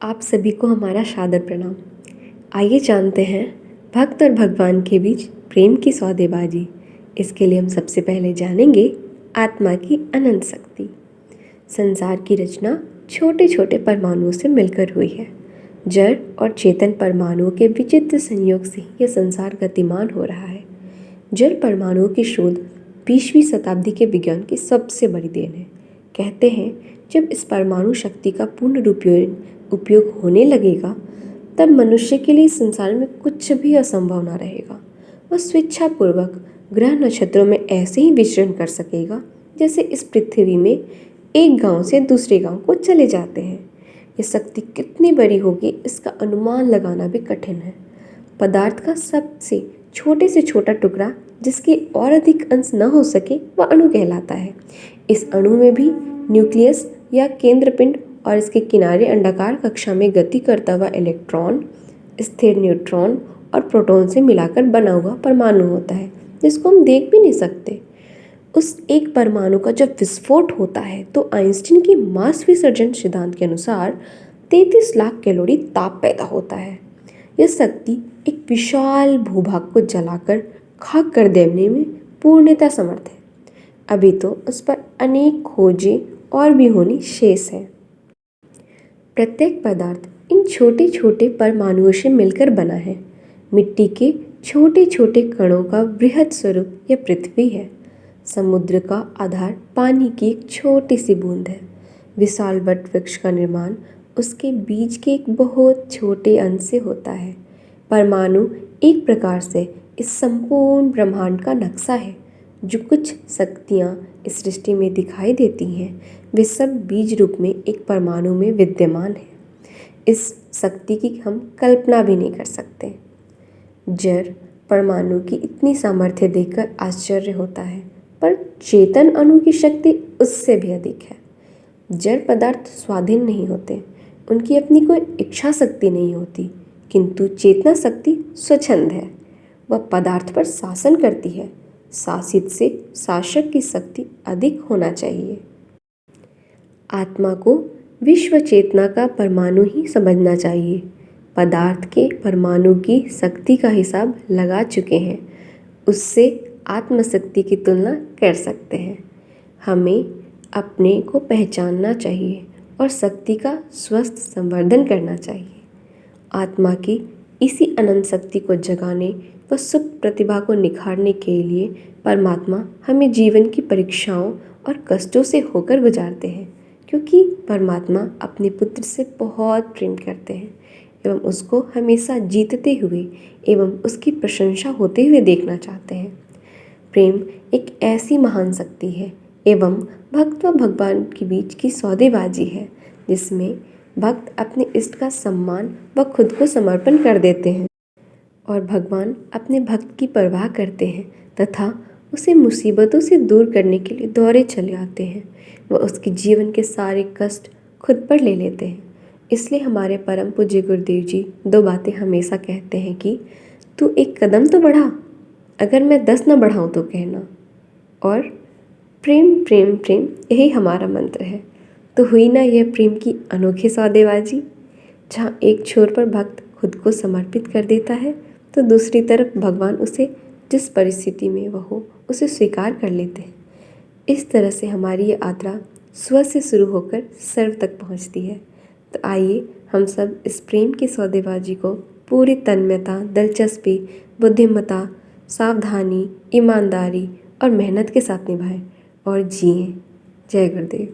आप सभी को हमारा सादर प्रणाम। आइए जानते हैं भक्त और भगवान के बीच प्रेम की सौदेबाजी। इसके लिए हम सबसे पहले जानेंगे आत्मा की अनंत शक्ति। संसार की रचना छोटे छोटे परमाणुओं से मिलकर हुई है। जड़ और चेतन परमाणुओं के विचित्र संयोग से यह संसार गतिमान हो रहा है। जड़ परमाणुओं की शोध 20वीं शताब्दी के विज्ञान की सबसे बड़ी देन है। कहते हैं जब इस परमाणु शक्ति का पूर्ण रूप उपयोग होने लगेगा तब मनुष्य के लिए संसार में कुछ भी असंभव ना रहेगा। वह स्वेच्छापूर्वक ग्रह नक्षत्रों में ऐसे ही विचरण कर सकेगा जैसे इस पृथ्वी में एक गांव से दूसरे गांव को चले जाते हैं। ये शक्ति कितनी बड़ी होगी इसका अनुमान लगाना भी कठिन है। पदार्थ का सबसे छोटे से छोटा टुकड़ा जिसके और अधिक अंश न हो सके वह अणु कहलाता है। इस अणु में भी न्यूक्लियस या केंद्रपिंड और इसके किनारे अंडाकार कक्षा में गति करता हुआ इलेक्ट्रॉन, स्थिर न्यूट्रॉन और प्रोटॉन से मिलाकर बना हुआ परमाणु होता है जिसको हम देख भी नहीं सकते। उस एक परमाणु का जब विस्फोट होता है तो आइंस्टीन की मास विसर्जन सिद्धांत के अनुसार 33 लाख कैलोरी ताप पैदा होता है। यह शक्ति एक विशाल भूभाग को जलाकर खाक कर देने में पूर्णतः समर्थ है। अभी तो उस पर अनेक खोजें और भी होनी शेष है। प्रत्येक पदार्थ इन छोटे छोटे परमाणुओं से मिलकर बना है। मिट्टी के छोटे छोटे कणों का बृहद स्वरूप यह पृथ्वी है। समुद्र का आधार पानी की एक छोटी सी बूंद है। विशाल वट वृक्ष का निर्माण उसके बीज के एक बहुत छोटे अंश से होता है। परमाणु एक प्रकार से इस संपूर्ण ब्रह्मांड का नक्शा है। जो कुछ शक्तियाँ इस सृष्टि में दिखाई देती हैं वे सब बीज रूप में एक परमाणु में विद्यमान है। इस शक्ति की हम कल्पना भी नहीं कर सकते। जड़ परमाणु की इतनी सामर्थ्य देखकर आश्चर्य होता है, पर चेतन अणु की शक्ति उससे भी अधिक है। जड़ पदार्थ स्वाधीन नहीं होते, उनकी अपनी कोई इच्छा शक्ति नहीं होती, किंतु चेतना शक्ति स्वच्छंद है। वह पदार्थ पर शासन करती है। शासित से शासक की शक्ति अधिक होना चाहिए। आत्मा को विश्व चेतना का परमाणु ही समझना चाहिए। पदार्थ के परमाणु की शक्ति का हिसाब लगा चुके हैं, उससे आत्मशक्ति की तुलना कर सकते हैं। हमें अपने को पहचानना चाहिए और शक्ति का स्वस्थ संवर्धन करना चाहिए। आत्मा की इसी अनंत शक्ति को जगाने व सुप्त प्रतिभा को निखारने के लिए परमात्मा हमें जीवन की परीक्षाओं और कष्टों से होकर गुजारते हैं, क्योंकि परमात्मा अपने पुत्र से बहुत प्रेम करते हैं एवं उसको हमेशा जीतते हुए एवं उसकी प्रशंसा होते हुए देखना चाहते हैं। प्रेम एक ऐसी महान शक्ति है एवं भक्त व भगवान के बीच की सौदेबाजी है जिसमें भक्त अपने इष्ट का सम्मान व खुद को समर्पण कर देते हैं और भगवान अपने भक्त की परवाह करते हैं तथा उसे मुसीबतों से दूर करने के लिए दौड़े चले आते हैं। वह उसके जीवन के सारे कष्ट खुद पर ले लेते हैं। इसलिए हमारे परम पूज्य गुरुदेव जी 2 बातें हमेशा कहते हैं कि तू एक कदम तो बढ़ा, अगर मैं 10 न बढ़ाऊँ तो कहना। और प्रेम प्रेम प्रेम यही हमारा मंत्र है। तो हुई ना यह प्रेम की अनोखी सौदेबाजी, जहाँ एक छोर पर भक्त खुद को समर्पित कर देता है तो दूसरी तरफ भगवान उसे जिस परिस्थिति में वह हो उसे स्वीकार कर लेते हैं। इस तरह से हमारी ये यात्रा स्व से शुरू होकर सर्व तक पहुँचती है। तो आइए हम सब इस प्रेम की सौदेबाजी को पूरी तन्मयता, दिलचस्पी, बुद्धिमत्ता, सावधानी, ईमानदारी और मेहनत के साथ निभाएं और जिएं। जय गुरुदेव।